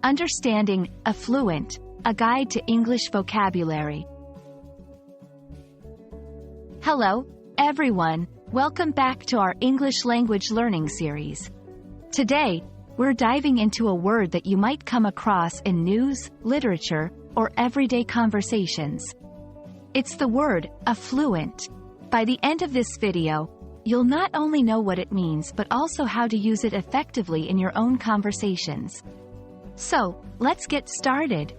Understanding Affluent, a guide to English vocabulary. Hello, everyone. Welcome back to our English language learning series. Today, we're diving into a word that you might come across in news, literature, or everyday conversations. It's the word affluent. By the end of this video, you'll not only know what it means but also how to use it effectively in your own conversations. So, let's get started.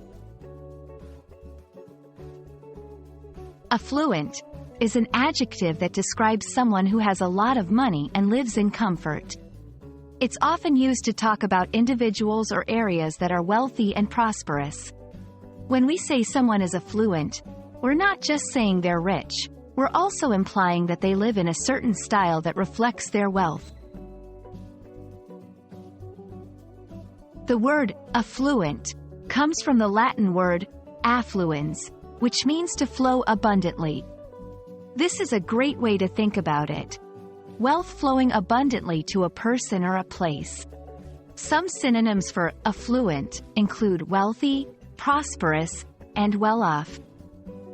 Affluent is an adjective that describes someone who has a lot of money and lives in comfort. It's often used to talk about individuals or areas that are wealthy and prosperous. When we say someone is affluent, we're not just saying they're rich, we're also implying that they live in a certain style that reflects their wealth. The word affluent comes from the Latin word affluens, which means to flow abundantly. This is a great way to think about it. Wealth flowing abundantly to a person or a place. Some synonyms for affluent include wealthy, prosperous, and well-off.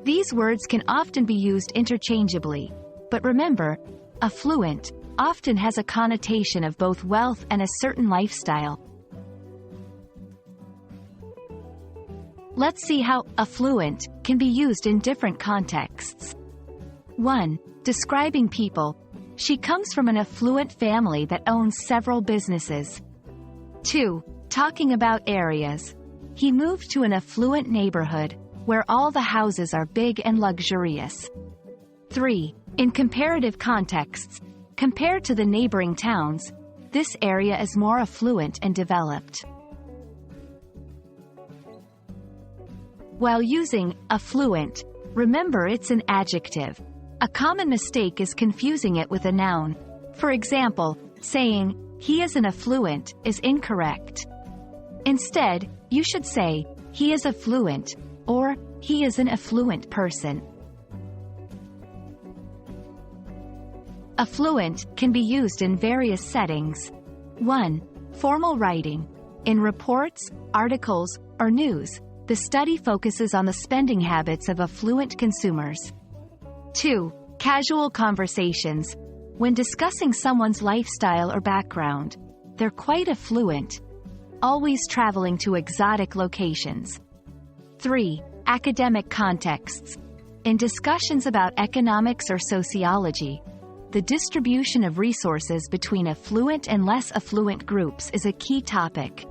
These words can often be used interchangeably, but remember, affluent often has a connotation of both wealth and a certain lifestyle. Let's see how affluent can be used in different contexts. 1. Describing people. She comes from an affluent family that owns several businesses. 2. Talking about areas. He moved to an affluent neighborhood, where all the houses are big and luxurious. 3. In comparative contexts. Compared to the neighboring towns, this area is more affluent and developed. While using affluent, remember it's an adjective. A common mistake is confusing it with a noun. For example, saying, "he is an affluent," is incorrect. Instead, you should say, "he is affluent," or "he is an affluent person." Affluent can be used in various settings. 1. Formal writing. In reports, articles, or news, the study focuses on the spending habits of affluent consumers. 2. Casual conversations. When discussing someone's lifestyle or background, they're quite affluent, always traveling to exotic locations. 3. Academic contexts. In discussions about economics or sociology, the distribution of resources between affluent and less affluent groups is a key topic.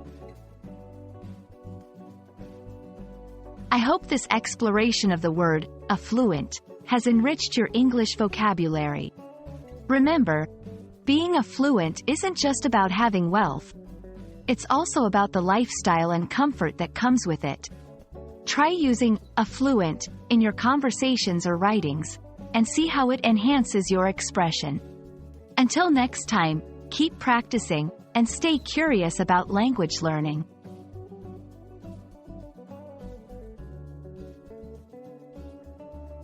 I hope this exploration of the word affluent has enriched your English vocabulary. Remember, being affluent isn't just about having wealth. It's also about the lifestyle and comfort that comes with it. Try using affluent in your conversations or writings, and see how it enhances your expression. Until next time, keep practicing, and stay curious about language learning.